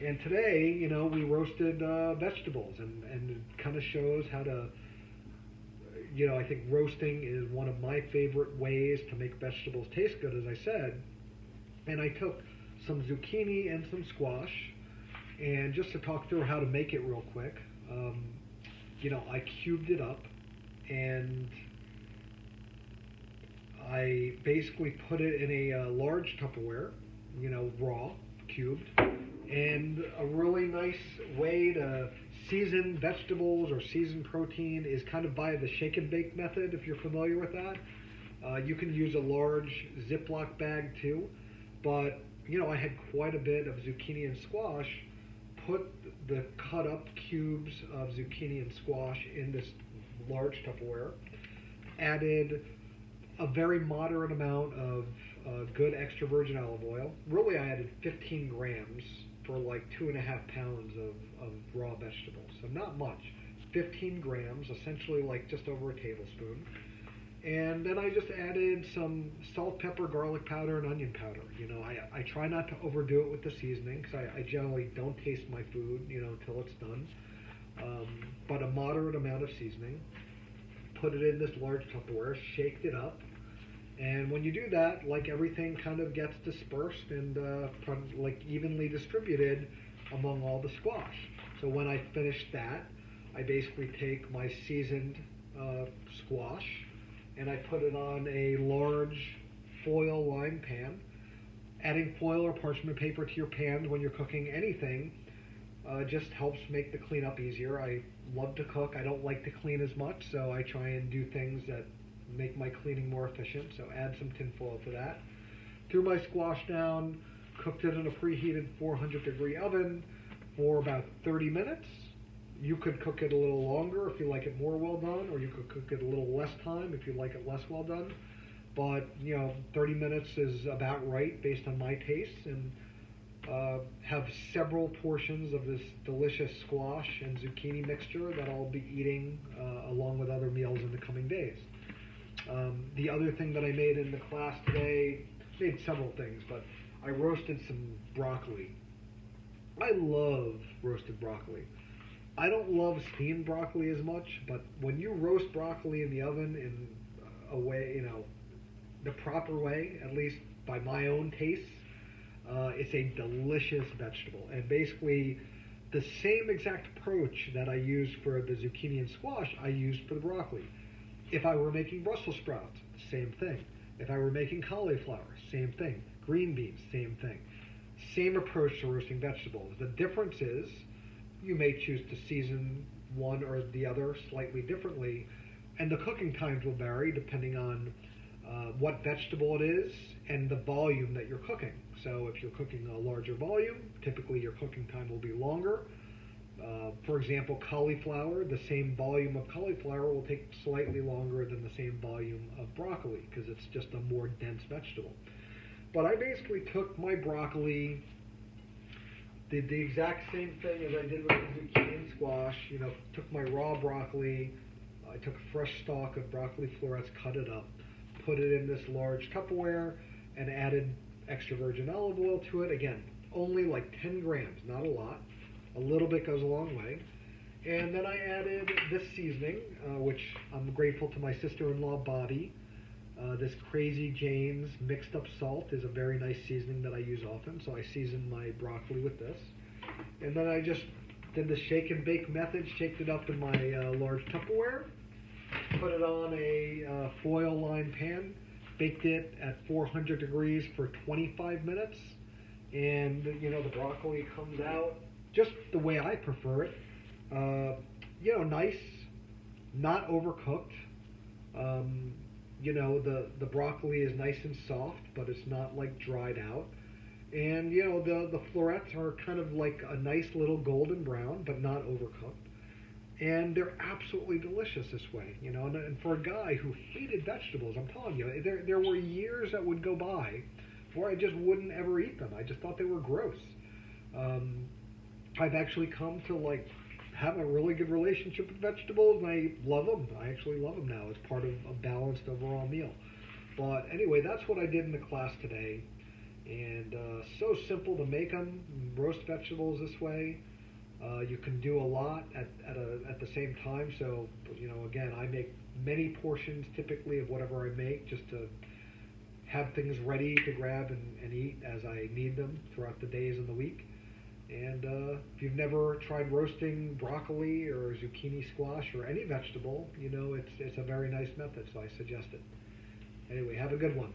And today, we roasted vegetables, and it kind of shows how to, I think roasting is one of my favorite ways to make vegetables taste good, as I said. And I took some zucchini and some squash, and just to talk through how to make it real quick, I cubed it up, and I basically put it in a large Tupperware, raw, cubed. And a really nice way to season vegetables or season protein is kind of via the shake and bake method, if you're familiar with that. You can use a large Ziploc bag too, but I had quite a bit of zucchini and squash. Put the cut up cubes of zucchini and squash in this large Tupperware. Added a very moderate amount of good extra virgin olive oil. Really, I added 15 grams for like 2.5 pounds of raw vegetables. So not much. 15 grams, essentially like just over a tablespoon. And then I just added some salt, pepper, garlic powder, and onion powder. I try not to overdo it with the seasoning because I generally don't taste my food, until it's done. But a moderate amount of seasoning. Put it in this large Tupperware, shaked it up. And when you do that, like everything kind of gets dispersed and like evenly distributed among all the squash. So when I finish that, I basically take my seasoned squash and I put it on a large foil lined pan. Adding foil or parchment paper to your pans when you're cooking anything just helps make the cleanup easier. I love to cook. I don't like to clean as much, so I try and do things that make my cleaning more efficient. So add some tin foil for that. Threw my squash down, cooked it in a preheated 400-degree oven for about 30 minutes. You could cook it a little longer if you like it more well done, or you could cook it a little less time if you like it less well done. But 30 minutes is about right based on my tastes, and have several portions of this delicious squash and zucchini mixture that I'll be eating along with other meals in the coming days. The other thing that I made in the class today, made several things, but I roasted some broccoli. I love roasted broccoli. I don't love steamed broccoli as much, but when you roast broccoli in the oven in a way, the proper way, at least by my own tastes, it's a delicious vegetable. And basically, the same exact approach that I used for the zucchini and squash, I used for the broccoli. If I were making Brussels sprouts, same thing. If I were making cauliflower, same thing. Green beans, same thing. Same approach to roasting vegetables. The difference is you may choose to season one or the other slightly differently, and the cooking times will vary depending on what vegetable it is and the volume that you're cooking. So if you're cooking a larger volume, typically your cooking time will be longer. For example, cauliflower, the same volume of cauliflower will take slightly longer than the same volume of broccoli because it's just a more dense vegetable. But I basically took my broccoli, did the exact same thing as I did with the zucchini and squash. Took my raw broccoli, I took a fresh stalk of broccoli florets, cut it up, put it in this large Tupperware, and added extra virgin olive oil to it. Again, only like 10 grams, not a lot. A little bit goes a long way. And then I added this seasoning, which I'm grateful to my sister-in-law, Bobby. This Crazy Jane's mixed up salt is a very nice seasoning that I use often, so I seasoned my broccoli with this. And then I just did the shake and bake method, shaked it up in my large Tupperware, put it on a foil-lined pan, baked it at 400 degrees for 25 minutes, and the broccoli comes out just the way I prefer it. Nice, not overcooked. The broccoli is nice and soft, but it's not like dried out. And the florets are kind of like a nice little golden brown, but not overcooked. And they're absolutely delicious this way, And for a guy who hated vegetables, I'm telling you, there were years that would go by where I just wouldn't ever eat them. I just thought they were gross. I've actually come to have a really good relationship with vegetables, and I love them. I actually love them now as part of a balanced overall meal. But anyway, that's what I did in the class today. and so simple to make them. Roast vegetables this way. You can do a lot at the same time. So, again, I make many portions typically of whatever I make, just to have things ready to grab and eat as I need them throughout the days and the week. And if you've never tried roasting broccoli or zucchini, squash, or any vegetable, it's a very nice method, so I suggest it. Anyway, have a good one.